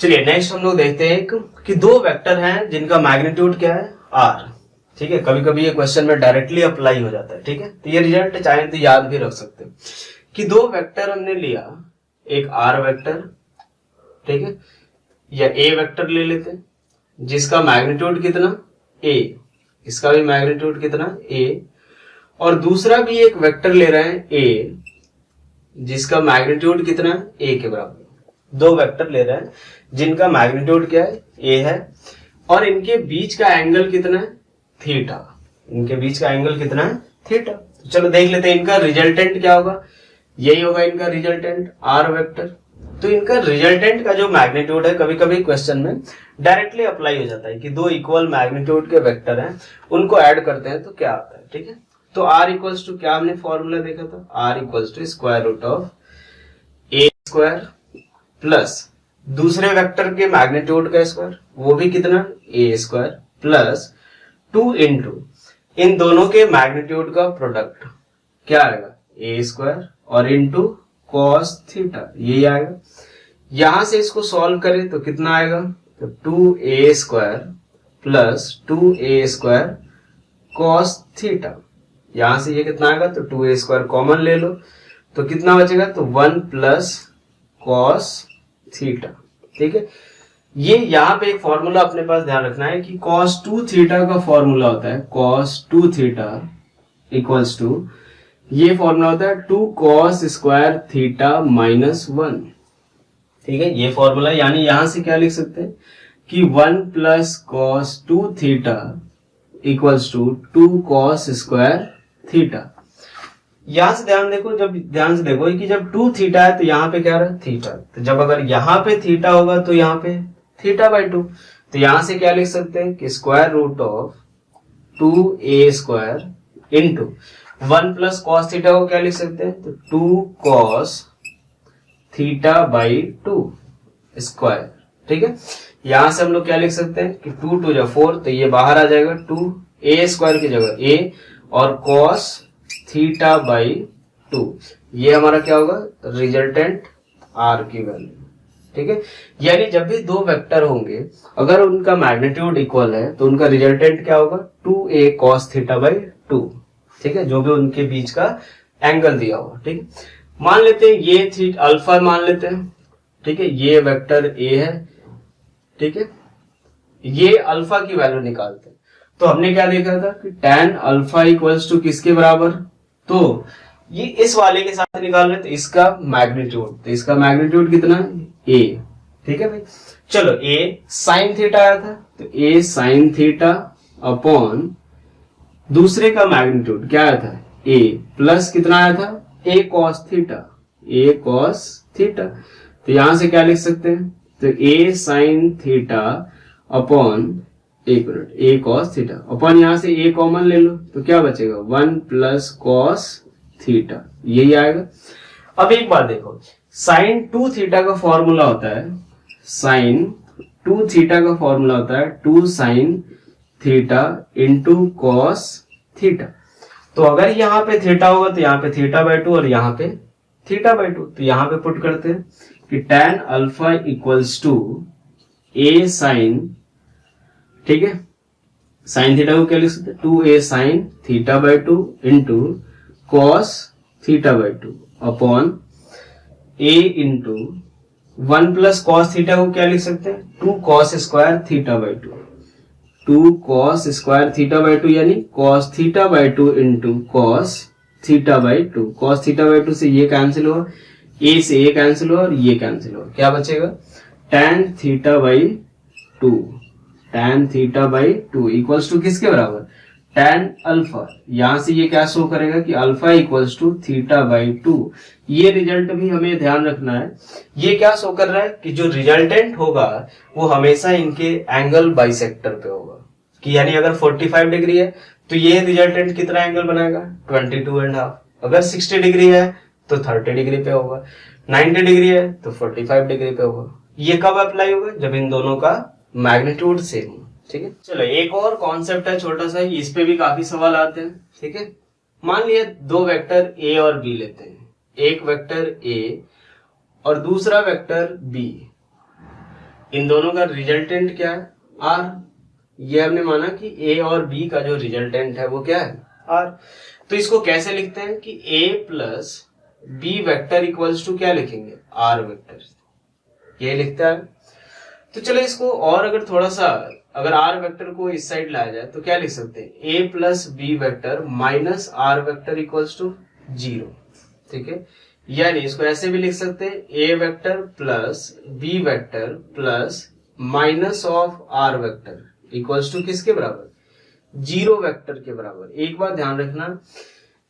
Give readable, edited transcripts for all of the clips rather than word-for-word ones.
चलिए नेक्स्ट हम लोग देखते हैं कि दो वेक्टर हैं जिनका मैग्नीट्यूड क्या है आर। ठीक है, कभी कभी ये क्वेश्चन में डायरेक्टली अप्लाई हो जाता है। ठीक है, तो ये रिजल्ट चाहे तो याद भी रख सकते हैं कि दो वेक्टर हमने लिया, एक आर वेक्टर, ठीक है, या ए वेक्टर ले लेते हैं जिसका मैग्नीट्यूड कितना ए, इसका भी मैग्नीट्यूड कितना ए, और दूसरा भी एक वेक्टर ले रहे हैं ए जिसका मैग्नीट्यूड कितना ए के बराबर। दो वेक्टर ले रहे हैं जिनका मैग्नीट्यूड क्या है ए है, और इनके बीच का एंगल कितना है थीटा। इनके बीच का एंगल कितना है थीटा। तो चलो देख लेते हैं इनका रिजल्टेंट क्या होगा। यही होगा इनका रिजल्टेंट आर वेक्टर। तो इनका रिजल्टेंट का जो मैग्नीट्यूड है, कभी कभी क्वेश्चन में डायरेक्टली अप्लाई हो जाता है कि दो इक्वल मैग्नीट्यूड के वेक्टर हैं, उनको ऐड करते हैं तो क्या आता है। ठीक है, तो r इक्वल्स टू क्या हमने फॉर्मूला देखा था, r equals to square root of A square plus दूसरे वेक्टर के मैग्नीट्यूड का स्क्वायर, वो भी कितना ए स्क्वायर, प्लस 2 इंटू इन दोनों के मैग्नीट्यूड का प्रोडक्ट क्या आएगा ए स्क्वायर और इंटू कॉस थीटा, यही आएगा। यहां से इसको सॉल्व करें तो कितना आएगा, तो 2a square plus 2a square cos theta. यहां से ये कितना आएगा, तो 2a स्क्वायर कॉमन ले लो तो कितना बचेगा, तो 1 प्लस कॉस थीटा। ठीक है, ये यहाँ पे एक फॉर्मूला अपने पास ध्यान रखना है कि cos 2 थीटा का फॉर्मूला होता है cos 2 थीटा इक्वल्स टू, ये फॉर्मूला होता है 2 cos स्क्वायर थीटा माइनस 1। ठीक है, ये फॉर्मूला, यानी यहां से क्या लिख सकते हैं कि 1 plus cos 2 theta equals to 2 cos square theta. यहां से ध्यान देखो, जब ध्यान से देखो कि जब 2 थीटा है तो यहाँ पे क्या रहा थीटा, तो जब अगर यहाँ पे थीटा होगा तो यहाँ पे थीटा बाई 2, तो यहां से क्या लिख सकते हैं कि square root of 2a square into 1 plus cos theta को क्या लिख सकते हैं, तो 2 cos थीटा बाई 2 स्क्वायर। ठीक है, यहां से हम लोग क्या लिख सकते हैं कि 2 2 4, तो ये बाहर आ जाएगा 2a स्क्वायर की जगह a और cos थीटा बाई 2, ये हमारा क्या होगा रिजल्टेंट r की वैल्यू। ठीक है, यानी जब भी दो वेक्टर होंगे अगर उनका मैग्नीट्यूड इक्वल है तो उनका रिजल्टेंट क्या होगा 2a cos थीटा बाई 2। ठीक है, जो भी उनके बीच का एंगल दिया हुआ। ठीक है, मान लेते हैं ये अल्फा मान लेते हैं। ठीक है, ये वेक्टर a है। ठीक है, ये अल्फा की वैल्यू निकालते हैं तो हमने क्या देखा था कि tan अल्फा इक्वल्स टू किसके बराबर, तो ये इस वाले के साथ निकाल रहे, तो इसका मैग्नीट्यूड, तो इसका मैग्नीट्यूड कितना a। ठीक है भाई, चलो a साइन थीटा आया था तो a साइन थीटा अपॉन दूसरे का मैग्नीट्यूड क्या आया था a प्लस कितना आया था a cos theta, a cos theta. तो यहां से क्या लिख सकते हैं, तो a साइन थीटा अपॉन एक minute a cos theta upon यहां से a कॉमन ले लो तो क्या बचेगा 1 प्लस cos थीटा, यही आएगा। अब एक बात देखो, साइन 2 थीटा का फॉर्मूला होता है, साइन 2 थीटा का फॉर्मूला होता है 2 sine theta into cos theta. तो अगर यहाँ पे थीटा होगा तो यहाँ पे थीटा बाई 2 और यहाँ पे थीटा बाई 2, तो यहाँ पे पुट करते हैं कि tan alpha equals to a sine, ठीक है, साइन थीटा को क्या लिख सकते हैं 2a sine theta by 2 into cos theta by 2 upon a into 1 plus cos theta को क्या लिख सकते हैं 2 cos square theta by 2, 2 cos square theta by 2 यानी cos theta by 2 into cos theta by 2। cos theta by 2 से ये cancel हुआ, a से a कैंसिल हुआ और ये कैंसिल हुआ, क्या बचेगा tan theta by 2, tan theta by 2 equals to किसके बराबर tan अल्फा। यहां से ये क्या शो करेगा कि alpha equals to theta by 2। ये रिजल्ट भी हमें ध्यान रखना है, ये क्या शो कर रहा है कि जो रिजल्टेंट होगा वो हमेशा इनके एंगल बाइसेक्टर पे होगा, कि यानी अगर 45 डिग्री है तो ये रिजल्टेंट कितना एंगल बनाएगा 22.5, अगर 60 डिग्री है तो 30 डिग्री पे होगा, 90 डिग्री है तो 45 डिग्री पे होगा। ये कब अप्लाई होगा, जब इन दोनों का मैग्नीट्यूड सेम हो। ठीक है, चलो एक और कॉन्सेप्ट है छोटा सा, इस पे भी काफी सवाल आते हैं। ठीक है, मान लिया दो वेक्टर a और b लेते हैं, एक वेक्टर a और दूसरा वेक्टर b। इन दोनों का रिजल्टेंट क्या है, आर। ये हमने माना कि ए और बी का जो रिजल्टेंट है वो क्या है, आर। तो इसको कैसे लिखते हैं कि A plus B vector equals to क्या लिखेंगे, आर वेक्टर, ये लिखता है। तो चलो इसको और अगर थोड़ा सा, अगर आर वेक्टर को इस साइड लाया जाए तो क्या लिख सकते हैं, A plus B vector minus R vector equals to 0, ठीक है। यानी इसको ऐसे भी लिख सकते हैं, A vector plus B vector plus minus of R vector equals to किसके बराबर, 0 वेक्टर के बराबर। एक बात ध्यान रखना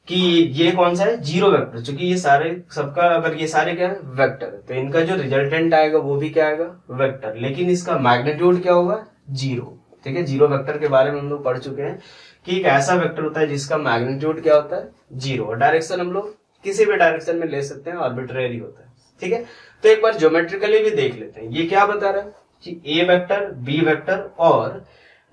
कि ये कौन सा है, 0 वेक्टर, क्योंकि ये सारे सबका, अगर ये सारे क्या है वेक्टर, तो इनका जो रिजल्टेंट आएगा वो भी क्या आएगा, वेक्टर, लेकिन इसका मैग्नीट्यूड क्या होगा, 0, ठीक है। 0 वेक्टर के बारे में हम लोग पढ़ चुके हैं कि एक ऐसा वेक्टर होता है जिसका मैग्नीट्यूड क्या होता है, 0, और डायरेक्शन हम लोग किसी भी डायरेक्शन में ले सकते हैं, आर्बिट्रेरी होता है, ठीक है। तो एक बार ज्योमेट्रिकली भी देख लेते हैं, ये क्या बता रहा है कि ए वेक्टर, बी वेक्टर और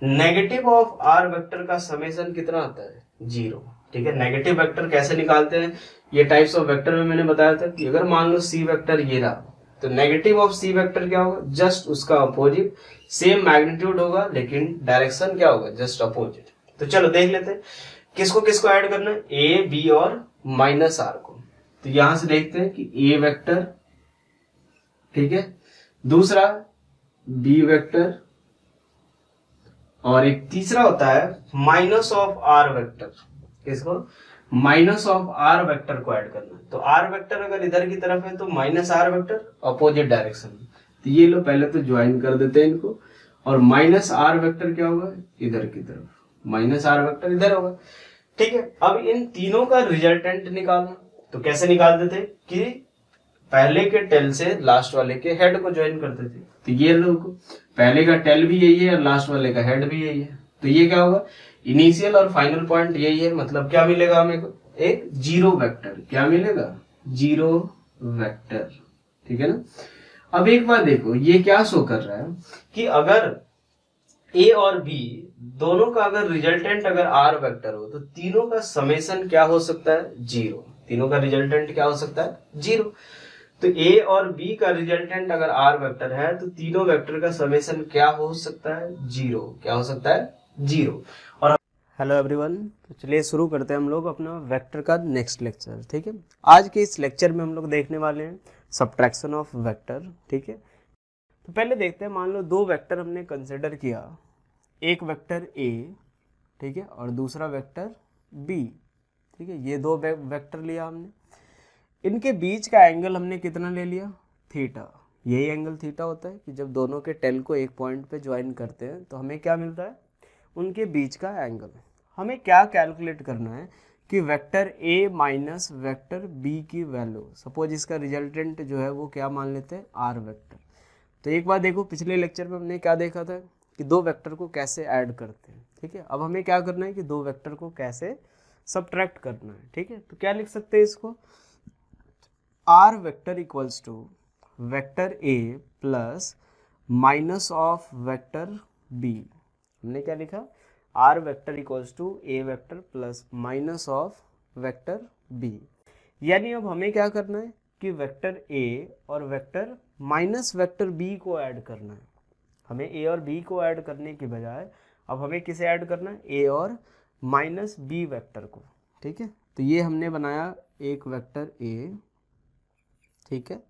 नेगेटिव ऑफ आर वेक्टर का समेशन कितना आता है, 0, ठीक है। नेगेटिव वेक्टर कैसे निकालते हैं, ये टाइप्स ऑफ वेक्टर में मैंने बताया था कि अगर मान लो सी वेक्टर ये रहा, तो नेगेटिव ऑफ सी वेक्टर क्या होगा, जस्ट उसका अपोजिट, सेम मैग्नीट्यूड होगा लेकिन डायरेक्शन क्या होगा, जस्ट अपोजिट। तो चलो देख लेते हैं किसको किसको ऐड करना है, ए बी और माइनस आर को। तो यहां से देखते हैं कि ए वेक्टर, ठीक है, दूसरा बी वेक्टर, और एक तीसरा होता है माइनस ऑफ आर वेक्टर। किसको, माइनस ऑफ आर वेक्टर को ऐड करना है। तो आर वेक्टर अगर इधर की तरफ है तो minus R vector opposite direction में, तो ये लो पहले तो ज्वाइन कर देते हैं इनको, और माइनस आर वेक्टर क्या होगा, इधर की तरफ, माइनस आर वेक्टर इधर होगा, ठीक है। अब इन तीनों का रिजल्टेंट निकालना, तो कैसे निकाल देते कि पहले के टेल से लास्ट वाले के हेड को ज्वाइन करते थे। तो ये लोग पहले का टेल भी यही है और लास्ट वाले का हेड भी यही है, तो ये क्या होगा, इनिशियल और फाइनल पॉइंट यही है, मतलब क्या मिलेगा हमें को, एक 0 वेक्टर, क्या मिलेगा, 0 वेक्टर, ठीक है ना। अब एक बात देखो, ये क्या शो कर रहा है कि अगर ए और बी दोनों का अगर रिजल्टेंट अगर आर वेक्टर हो तो तीनों का समेशन क्या हो सकता है, 0, तीनों का रिजल्टेंट क्या हो सकता है, 0। तो ए और बी का रिजल्टेंट अगर आर वेक्टर है तो तीनों वेक्टर का समेशन क्या हो सकता है, 0, क्या हो सकता है, 0। और हेलो एवरीवन, तो चलिए शुरू करते हैं हम लोग अपना वेक्टर का नेक्स्ट लेक्चर, ठीक है। आज के इस लेक्चर में हम लोग देखने वाले हैं सब्ट्रैक्शन ऑफ वेक्टर, ठीक है। तो पहले देखते हैं, मान लो 2 वेक्टर हमने कंसिडर किया, एक वेक्टर ए, ठीक है, और दूसरा वेक्टर बी, ठीक है। ये 2 वेक्टर लिया हमने, इनके बीच का एंगल हमने कितना ले लिया, थीटा। यही एंगल थीटा होता है कि जब दोनों के टेल को एक पॉइंट पे ज्वाइन करते हैं तो हमें क्या मिलता है, उनके बीच का एंगल। हमें क्या कैलकुलेट करना है कि vector A minus vector B की वैल्यू, सपोज इसका रिजल्टेंट जो है वो क्या मान लेते हैं, आर वेक्टर। तो एक बार देखो, पिछले लेक्चर में हमने क्या देखा था कि 2 वेक्टर को कैसे ऐड करते हैं, ठीक है। अब हमें क्या करना है कि 2 वेक्टर को कैसे सब्ट्रैक्ट करना है, ठीक है। तो क्या लिख सकते हैं इसको, R vector equals to vector A plus minus of vector B. हमने क्या लिखा, R vector equals to A vector plus minus of vector B. यानी अब हमें क्या करना है कि वेक्टर ए और वेक्टर माइनस वेक्टर बी को ऐड करना है। हमें ए और बी को ऐड करने की बजाय अब हमें किसे ऐड करना है, ए और माइनस बी वेक्टर को, ठीक है। तो ये हमने बनाया एक वेक्टर ए, ठीक है।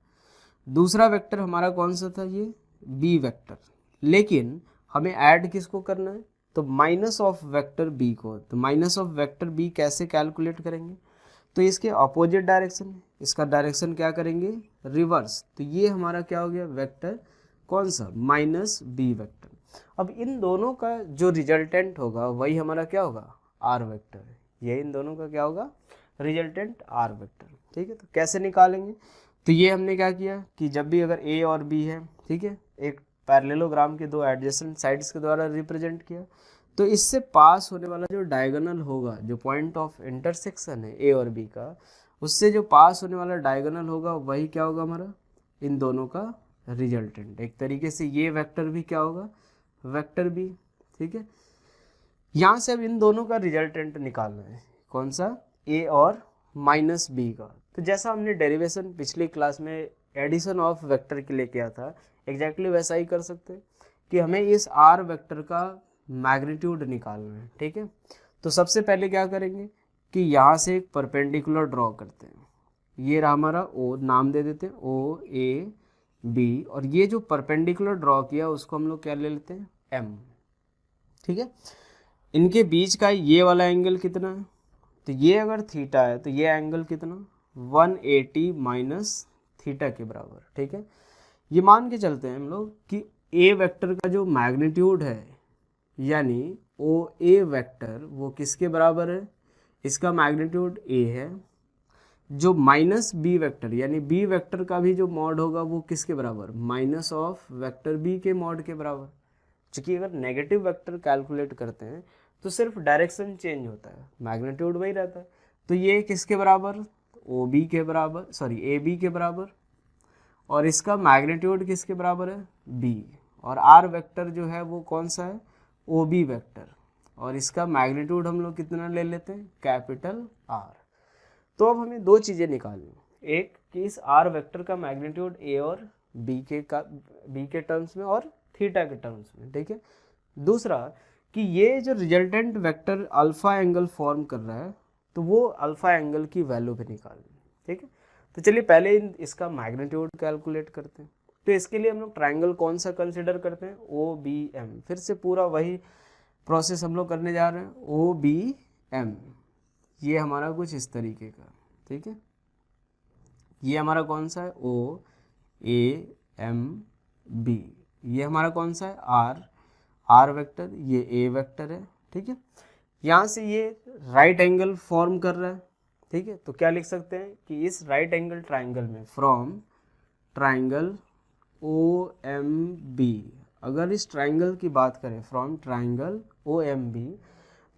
दूसरा वेक्टर हमारा कौन सा था, ये बी वेक्टर, लेकिन हमें ऐड किसको करना है, तो माइनस ऑफ वेक्टर बी को। तो माइनस ऑफ वेक्टर बी कैसे कैलकुलेट करेंगे, तो इसके अपोजिट डायरेक्शन, इसका डायरेक्शन क्या करेंगे, रिवर्स। तो ये हमारा क्या हो गया, वेक्टर कौन सा, माइनस बी वेक्टर। अब इन दोनों का जो रिजल्टेंट होगा वही हमारा क्या होगा, आर वेक्टर है। ये इन दोनों का क्या होगा, रिजल्टेंट आर वेक्टर, ठीक है। तो कैसे निकालेंगे, तो ये हमने क्या किया कि जब भी अगर ए और बी है, ठीक है, एक पैरेललोग्राम के 2 एडजेसेंट साइड्स के द्वारा रिप्रेजेंट किया, तो इससे पास होने वाला जो डायगोनल होगा, जो पॉइंट ऑफ इंटरसेक्शन है ए और बी का, उससे जो पास होने वाला डायगोनल होगा वही क्या होगा हमारा, इन दोनों का रिजल्टेंट। एक तरीके से ये वेक्टर भी क्या होगा, वेक्टर बी, ठीक है। यहाँ से अब इन दोनों का रिजल्टेंट निकालना है, कौन सा, ए और माइनस बी का। तो जैसा हमने डेरिवेशन पिछली क्लास में एडिशन ऑफ वेक्टर के लिए किया था, एग्जैक्टली वैसा ही कर सकते हैं कि हमें इस आर वेक्टर का मैग्नीट्यूड निकालना है। ठीक है, तो सबसे पहले क्या करेंगे कि यहाँ से एक परपेंडिकुलर ड्रॉ करते हैं। ये रहा हमारा ओ, नाम दे देते हैं ओ ए बी, और ये जो परपेंडिकुलर ड्रॉ किया उसको हम लोग क्या ले लेते हैं, एम। ठीक है, इनके बीच का ये वाला एंगल कितना है, तो ये अगर थीटा है तो ये एंगल कितना, 180 माइनस थीटा के बराबर। ठीक है, ये मान के चलते हैं हम लोग कि ए वेक्टर का जो मैग्नीट्यूड है यानी ओ ए वेक्टर वो किसके बराबर है, इसका मैग्नीट्यूड ए है। जो माइनस बी वेक्टर यानी बी वेक्टर का भी जो मॉड होगा वो किसके बराबर, माइनस ऑफ वेक्टर बी के मॉड के बराबर। चूंकि अगर नेगेटिव वेक्टर कैलकुलेट करते हैं तो सिर्फ डायरेक्शन चेंज होता है, मैग्नीट्यूड वही रहता है। तो ये किसके बराबर, ओ बी के बराबर, सॉरी ए बी के बराबर, और इसका मैग्नीट्यूड किसके बराबर है, बी। और आर वेक्टर जो है वो कौन सा है, ओ बी वेक्टर, और इसका मैग्नीट्यूड हम लोग कितना ले लेते हैं, कैपिटल आर। तो अब हमें दो चीज़ें निकालनी, एक कि इस आर वेक्टर का मैग्नीट्यूड ए और बी के टर्म्स में और थीटा के टर्म्स में। ठीक है, दूसरा कि ये जो resultant vector alpha angle form कर रहा है तो वो अल्फा एंगल की वैल्यू भी निकालनी। ठीक है, तो चलिए पहले इसका मैग्नीट्यूड कैलकुलेट करते हैं। तो इसके लिए हम लोग ट्राइंगल कौन सा कंसिडर करते हैं, ओ बी एम। फिर से पूरा वही प्रोसेस हम लोग करने जा रहे हैं, ओ बी एम। ये हमारा कुछ इस तरीके का, ठीक है, ये हमारा कौन सा है, ओ ए एम बी। ये हमारा कौन सा है, आर वेक्टर, ये ए वेक्टर है। ठीक है, यहाँ से ये राइट एंगल फॉर्म कर रहा है। ठीक है, तो क्या लिख सकते हैं कि इस राइट एंगल ट्राइंगल में from triangle O M B, अगर इस ट्राइंगल की बात करें from triangle O M B,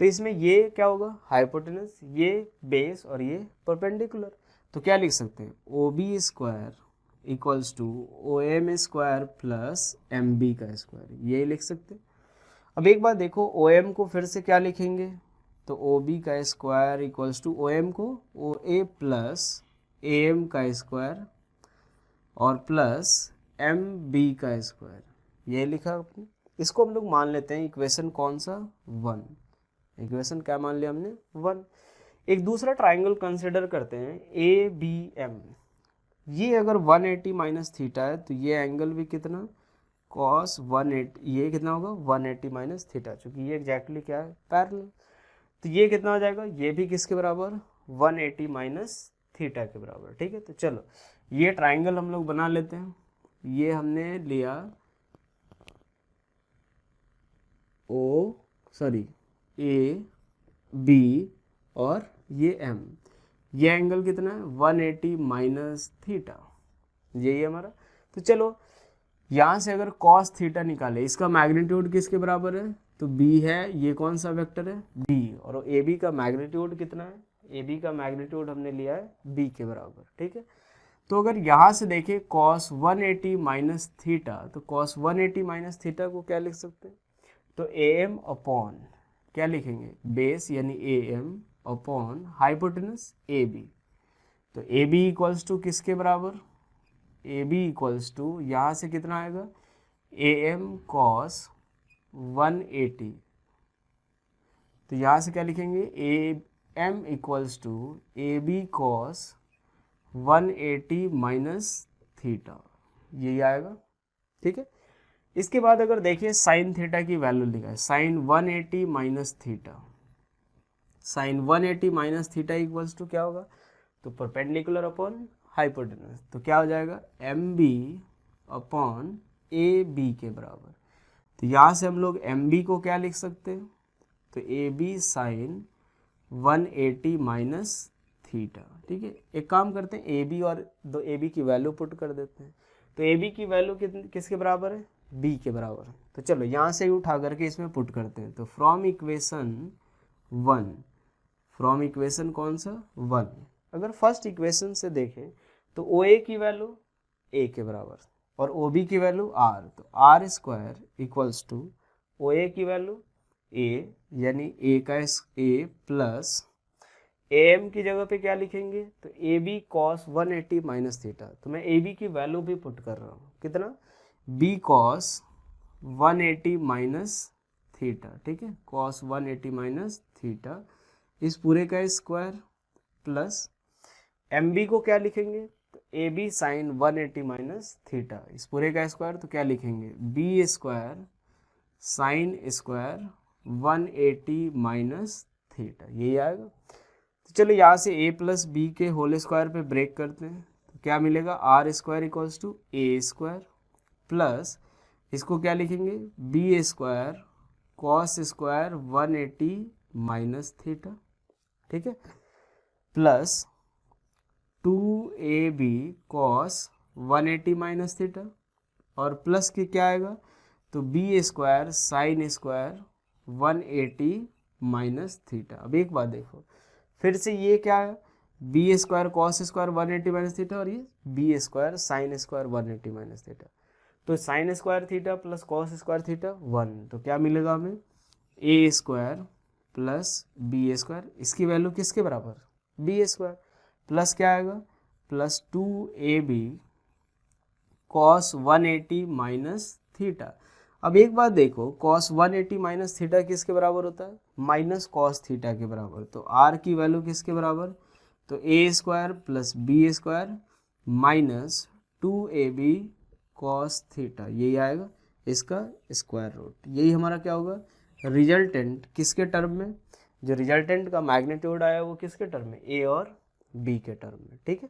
तो इसमें ये क्या होगा, हाइपोटेनस, ये बेस और ये परपेंडिकुलर। तो क्या लिख सकते हैं, O B square equals to O M square plus M B का स्क्वायर, ये लिख सकते हैं। अब एक बात देखो, ओ एम को फिर से क्या लिखेंगे, तो ओ बी का square equals to O M को O A plus A M का स्क्वायर और प्लस एम बी का स्क्वायर, ये लिखा आपने। इसको हम लोग मान लेते हैं इक्वेशन कौन सा, 1। इक्वेशन क्या मान लिया हमने, 1। एक दूसरा ट्राइंगल कंसिडर करते हैं ए बी एम। ये अगर 180 माइनस थीटा है तो ये एंगल भी कितना, कॉस 180, ये कितना होगा 180 माइनस थीटा, चूंकि ये एग्जैक्टली क्या है, पैरेलल। तो ये कितना हो जाएगा, ये भी किसके बराबर, 180 माइनस थीटा के बराबर। ठीक है, तो चलो ये ट्राइंगल हम लोग बना लेते हैं। ये हमने लिया ए बी और ये एम, ये एंगल कितना है 180 माइनस थीटा, यही हमारा। तो चलो यहाँ से अगर cos थीटा निकाले, इसका मैग्नीट्यूड किसके बराबर है, तो b है, ये कौन सा वेक्टर है, b, और ए बी का मैग्नीट्यूड कितना है, ए बी का मैग्नीट्यूड हमने लिया है b के बराबर। ठीक है, तो अगर यहाँ से देखें cos 180 माइनस थीटा, तो cos 180 माइनस थीटा को क्या लिख सकते हैं, तो ए एम अपॉन क्या लिखेंगे, बेस यानी A M upon hypotenuse A B. तो ए बी इक्वल्स टू किसके बराबर, ए बी इक्वल्स टू यहाँ से कितना आएगा, ए एम कॉस 180। तो यहाँ से क्या लिखेंगे, A M equals to A B cos 180 minus theta, यही आएगा। ठीक है, इसके बाद अगर देखिए साइन थीटा की वैल्यू लिखा है, sine 180 minus theta, sine 180 minus theta equals to क्या होगा, तो परपेंडिकुलर अपॉन हाइपोटेनस, तो क्या हो जाएगा, M B upon A B के बराबर। तो यहाँ से हम लोग एम बी को क्या लिख सकते हैं, तो A B sine 180 minus theta. ठीक है, एक काम करते हैं, ए बी और दो ए बी की वैल्यू पुट कर देते हैं। तो ए बी की वैल्यू किसके बराबर है, बी के बराबर। तो चलो यहाँ से उठा करके इसमें पुट करते हैं। तो फ्रॉम इक्वेशन 1, फ्रॉम इक्वेशन कौन सा 1, अगर फर्स्ट इक्वेशन से देखें तो ओ ए की वैल्यू ए के बराबर और ओ बी की वैल्यू आर, तो R square equals to O A की वैल्यू ए यानी ए का ए प्लस एम की जगह पे क्या लिखेंगे, तो A B cos 180 minus theta. तो मैं ए बी की वैल्यू भी पुट कर रहा हूँ, कितना, बी कॉस 180 माइनस थीटा, ठीक है, कॉस 180 माइनस थीटा, इस पूरे का स्क्वायर प्लस एम बी को क्या लिखेंगे, तो A B sine 180 minus theta, इस पूरे का स्क्वायर, तो क्या लिखेंगे, B square sine square 180 minus theta, यही आएगा। तो चलो यहाँ से a प्लस बी के होल स्क्वायर पे ब्रेक करते हैं, तो क्या मिलेगा, R square equals to A square plus इसको क्या लिखेंगे, B square cos square 180 minus theta, ठीक है, plus 2ab cos 180 minus theta, और प्लस के क्या आएगा, तो B square sine square 180 minus theta. अब एक बात देखो, फिर से ये क्या है, B square cos square 180 minus theta, और ये B square sine square 180 minus theta, तो sine square theta plus cos square theta 1, तो क्या मिलेगा हमें, A square plus B square, इसकी वैल्यू किसके बराबर, बी स्क्वायर, प्लस क्या आएगा, plus 2ab cos 180 minus theta. अब एक बात देखो, कॉस 180 माइनस थीटा किसके बराबर होता है, माइनस कॉस थीटा के बराबर, तो आर की वैल्यू किसके बराबर, तो A square plus B square minus 2ab cos theta, यही आएगा इसका स्क्वायर रूट, यही हमारा क्या होगा, रिजल्टेंट किसके टर्म में, जो रिजल्टेंट का मैग्नीट्यूड आया वो किसके टर्म में, ए और बी के टर्म में, ठीक है।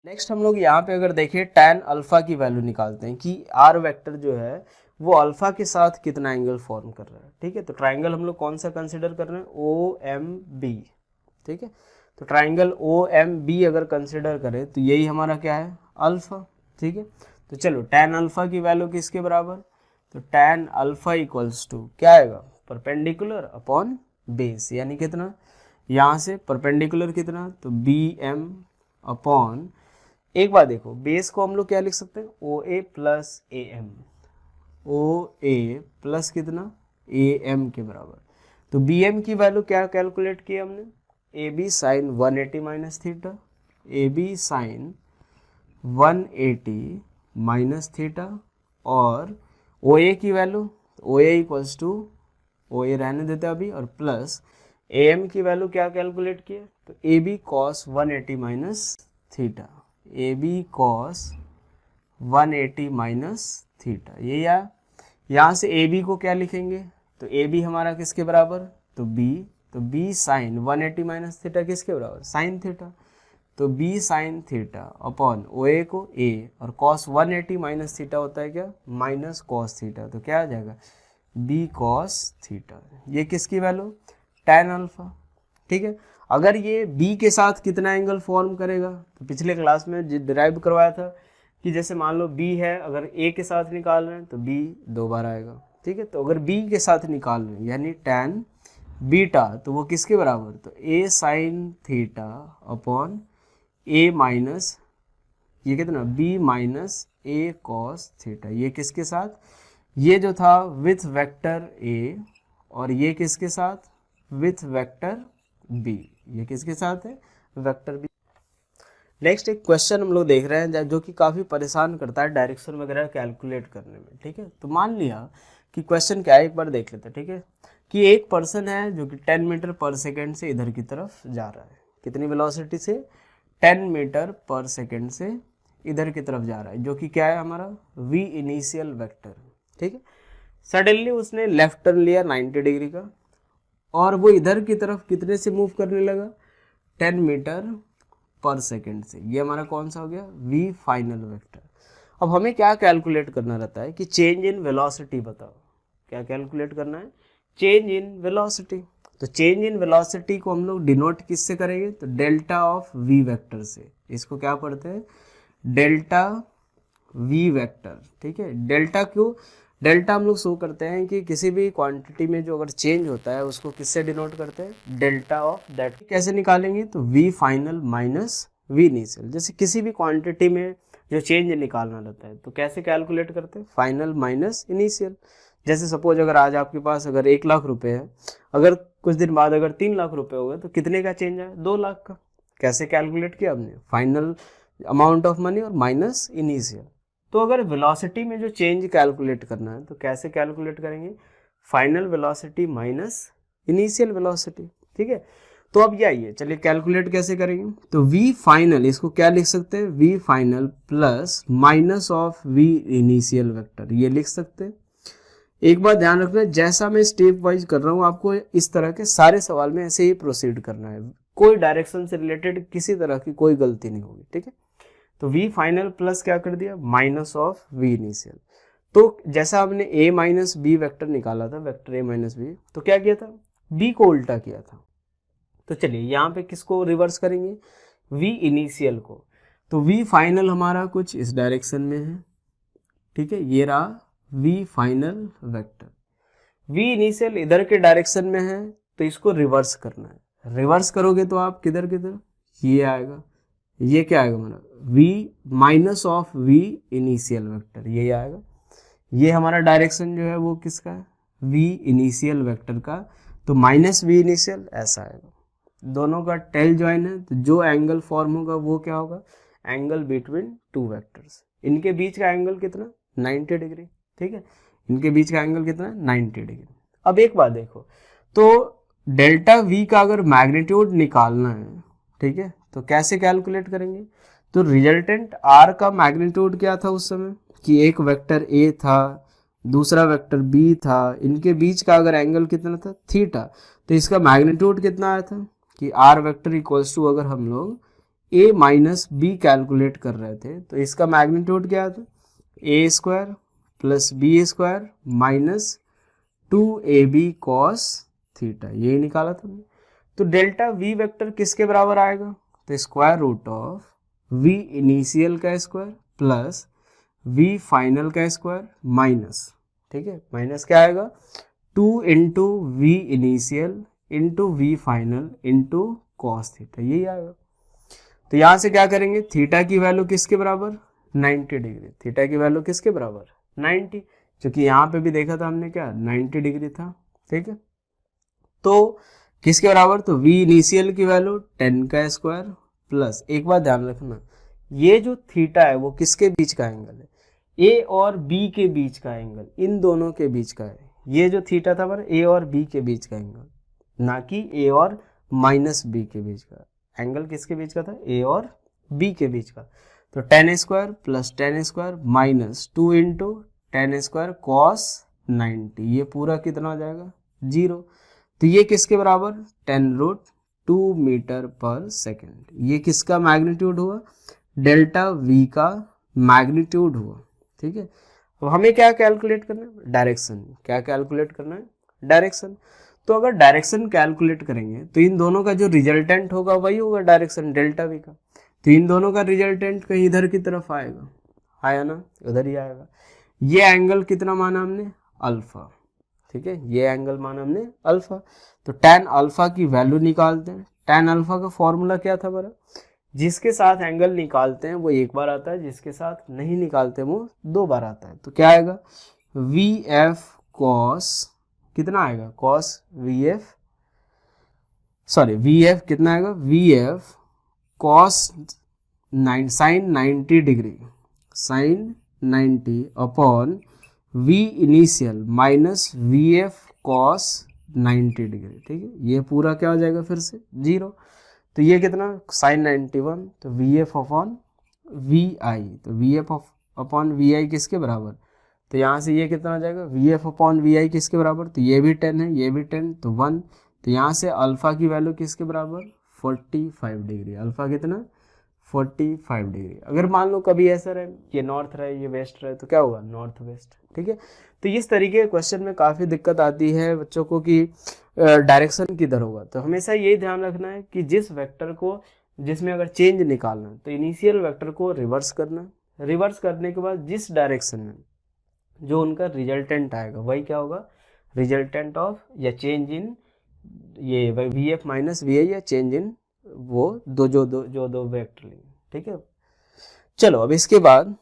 नेक्स्ट हम लोग यहाँ पे अगर देखें tan अल्फा की वैल्यू निकालते हैं कि आर वेक्टर जो है वो अल्फा के साथ कितना एंगल फॉर्म कर रहा है, ठीक है। तो ट्राइंगल हम लोग कौन सा कंसिडर कर रहे हैं, ओ एम बी, ठीक है। तो ट्राइंगल ओ एम बी अगर कंसिडर करें तो यही हमारा क्या है, अल्फा, ठीक है। तो चलो tan अल्फा की वैल्यू किसके बराबर, तो tan अल्फा इक्वल्स टू क्या आएगा, परपेंडिकुलर अपॉन बेस, यानी कितना, यहाँ से परपेंडिकुलर कितना, तो बी एम अपॉन, एक बार देखो बेस को हम लोग क्या लिख सकते हैं, O A plus A M, O A plus कितना, ए एम के बराबर। तो बी एम की वैल्यू क्या कैलकुलेट की हमने, A B sine 180 minus theta, A B sine 180 minus theta, और ओ ए की value, O A equals to, O A रहने देते अभी, और प्लस ए एम की वैल्यू क्या कैलकुलेट किए, तो A B cos 180 minus theta, A B cos 180 minus theta, ये आया। यहाँ से ए बी को क्या लिखेंगे, तो ए बी हमारा किसके बराबर, तो बी साइन 180 माइनस थीटा किसके बराबर, साइन थीटा, तो B sine theta upon O A को ए, और कॉस 180 माइनस थीटा होता है क्या, माइनस कॉस थीटा, तो क्या आ जाएगा, बी कॉस थीटा, ये किसकी वैल्यू, tan अल्फा, ठीक है। अगर ये b के साथ कितना एंगल फॉर्म करेगा, तो पिछले क्लास में डिराइव करवाया था कि जैसे मान लो b है, अगर a के साथ निकाल रहे हैं तो b 2 बार आएगा, ठीक है। तो अगर b के साथ निकाल रहे हैं यानी tan बीटा, तो वो किसके बराबर, तो a sign theta upon a minus ये कितना, b minus a cos theta, ये किसके साथ, ये जो था विथ वेक्टर a, और ये किसके साथ, विथ वेक्टर b, ये किसके साथ है, वेक्टर b। नेक्स्ट एक क्वेश्चन हम लोग देख रहे हैं जो कि काफ़ी परेशान करता है डायरेक्शन वगैरह कैलकुलेट करने में, ठीक है। तो मान लिया कि क्वेश्चन क्या है, एक बार देख लेते हैं, ठीक है, कि एक पर्सन है जो कि 10 मीटर पर सेकेंड से इधर की तरफ जा रहा है, कितनी वेलोसिटी से, 10 मीटर पर सेकेंड से इधर की तरफ जा रहा है, जो कि क्या है हमारा v इनिशियल वेक्टर, ठीक है। सडनली उसने लेफ्ट टर्न लिया 90 डिग्री का, और वो इधर की तरफ कितने से मूव करने लगा, 10 मीटर पर सेकेंड से, ये हमारा कौन सा हो गया, v फाइनल वेक्टर। अब हमें क्या कैलकुलेट करना रहता है कि चेंज इन वेलोसिटी बताओ, क्या कैलकुलेट करना है, चेंज इन वेलोसिटी। तो चेंज इन वेलोसिटी को हम लोग डिनोट किससे करेंगे, तो डेल्टा ऑफ v वेक्टर से, इसको क्या पढ़ते हैं, डेल्टा v वेक्टर, ठीक है। डेल्टा क्यों, डेल्टा हम लोग शो करते हैं कि किसी भी क्वांटिटी में जो अगर चेंज होता है उसको किससे डिनोट करते हैं, डेल्टा ऑफ दैट। कैसे निकालेंगे, तो v final minus v initial, जैसे किसी भी क्वांटिटी में जो चेंज निकालना रहता है तो कैसे कैलकुलेट करते हैं, फाइनल माइनस इनिशियल। जैसे सपोज अगर आज आपके पास अगर 1 लाख रुपए है, अगर कुछ दिन बाद अगर 3 लाख रुपए हो गए तो कितने का चेंज आया, 2 लाख का। कैसे कैलकुलेट किया हमने, फाइनल अमाउंट ऑफ मनी और माइनस इनिशियल। तो अगर वेलोसिटी में जो चेंज कैलकुलेट करना है तो कैसे कैलकुलेट करेंगे, final velocity minus initial velocity, ठीक है। तो अब ये आइए चलिए कैलकुलेट कैसे करेंगे। तो v फाइनल, इसको क्या लिख सकते हैं, v final plus minus of v initial vector, ये लिख सकते हैं। एक बात ध्यान रखना, जैसा मैं स्टेप वाइज कर रहा हूं आपको इस तरह के सारे सवाल में ऐसे ही प्रोसीड करना है, कोई डायरेक्शन से रिलेटेड किसी तरह की कोई गलती नहीं होगी, ठीक है। तो v फाइनल प्लस क्या कर दिया, माइनस ऑफ v इनिशियल। तो जैसा हमने a माइनस बी वेक्टर निकाला था, वेक्टर a माइनस बी, तो क्या किया था, b को उल्टा किया था। तो चलिए यहाँ पे किसको रिवर्स करेंगे, v इनिशियल को। तो v फाइनल हमारा कुछ इस डायरेक्शन में है, ठीक है, ये रहा v final vector. v initial इधर के डायरेक्शन में है तो इसको रिवर्स करना है। रिवर्स करोगे तो आप किधर किधर, ये आएगा, ये क्या आएगा हमारा, v minus of v initial vector, ये आएगा। ये हमारा डायरेक्शन जो है वो किसका है, v इनिशियल वेक्टर का, तो माइनस v इनिशियल ऐसा आएगा। दोनों का टेल ज्वाइन है तो जो एंगल फॉर्म होगा वो क्या होगा, एंगल बिटवीन टू वेक्टर्स। इनके बीच का एंगल कितना, 90 डिग्री, ठीक है, इनके बीच का एंगल कितना है, 90 डिग्री। अब एक बात देखो, तो डेल्टा v का अगर मैग्नीट्यूड निकालना है, ठीक है, तो कैसे कैलकुलेट करेंगे। तो रिजल्टेंट r का मैग्नीट्यूड क्या था उस समय, कि एक वेक्टर a था, दूसरा वेक्टर b था, इनके बीच का अगर एंगल कितना था, थीटा, तो इसका मैग्नीट्यूड कितना आया था कि r वेक्टर इक्वल्स टू, अगर हम लोग a माइनस बी कैलकुलेट कर रहे थे तो इसका मैग्नीट्यूड क्या था, a square plus B square minus 2ab cos theta, यही निकाला था। तो डेल्टा v वेक्टर किसके बराबर आएगा, तो square root of v initial का स्क्वायर प्लस v फाइनल का स्क्वायर माइनस, ठीक है, माइनस क्या आएगा, 2 into V initial into V final into cos theta, यही आएगा। तो यहां से क्या करेंगे, थीटा की वैल्यू किसके बराबर, 90 डिग्री, थीटा की वैल्यू किसके बराबर, 90, क्योंकि यहाँ पे भी देखा था हमने क्या, 90 डिग्री था, ठीक है। तो किसके बराबर, तो v इनिशियल की वैल्यू 10 का स्क्वायर प्लस, एक बात ध्यान रखना, ये जो थीटा है वो किसके बीच का एंगल है, a और b के बीच का एंगल, इन दोनों के बीच का है। ये जो थीटा था हमारा a और b के बीच का एंगल, ना कि a और माइनस b के बीच का एंगल, किसके बीच का था, a और b के बीच का। तो 10 square plus 10 square minus 2 into 10 square cos 90, ये पूरा कितना हो जाएगा, 0। तो ये किसके बराबर, 10√2 मीटर पर सेकेंड। ये किसका मैग्नीट्यूड हुआ, डेल्टा v का मैग्नीट्यूड हुआ, ठीक है। अब हमें क्या कैलकुलेट करना है, डायरेक्शन, क्या कैलकुलेट करना है, डायरेक्शन। तो अगर डायरेक्शन कैलकुलेट करेंगे तो इन दोनों का जो रिजल्टेंट होगा वही होगा डायरेक्शन डेल्टा v का। तो इन दोनों का रिजल्टेंट कहीं इधर की तरफ आएगा, आया ना, उधर ही आएगा। ये एंगल कितना माना हमने, अल्फा, ठीक है, ये एंगल माना हमने अल्फा। तो tan अल्फा की वैल्यू निकालते हैं। tan अल्फा का फॉर्मूला क्या था बड़ा, जिसके साथ एंगल निकालते हैं वो एक बार आता है, जिसके साथ नहीं निकालते वो 2 बार आता है। तो क्या आएगा, वी एफ कॉस, कितना आएगा, cos V F, sorry V F कितना आएगा, V F cos sine 90 degree, sine 90 upon v initial minus V F cos 90 degree, ठीक है। ये पूरा क्या हो जाएगा फिर से 0। तो ये कितना, साइन 91, तो वी एफ अपॉन वी आई, तो वी एफ अपॉन वी आई किसके बराबर, तो यहाँ से ये कितना हो जाएगा, वी एफ अपॉन वी आई किसके बराबर, तो ये भी 10 है, ये भी 10, तो 1। तो यहाँ से अल्फा की वैल्यू किसके बराबर, 45 डिग्री, अल्फा कितना, 45 डिग्री। अगर मान लो कभी ऐसा रहे, ये नॉर्थ रहे, ये वेस्ट रहे, तो क्या होगा, नॉर्थ वेस्ट, ठीक है। तो इस तरीके के क्वेश्चन में काफ़ी दिक्कत आती है बच्चों को कि डायरेक्शन किधर होगा। तो हमेशा ये ध्यान रखना है कि जिस वेक्टर को, जिसमें अगर चेंज निकालना है तो इनिशियल वेक्टर को रिवर्स करना, रिवर्स करने के बाद जिस डायरेक्शन में जो उनका रिजल्टेंट आएगा वही क्या होगा, रिजल्टेंट ऑफ या चेंज इन ये वी एफ माइनस वी आई, या चेंज इन वो दो वेक्टर लेंगे, ठीक है। चलो अब इसके बाद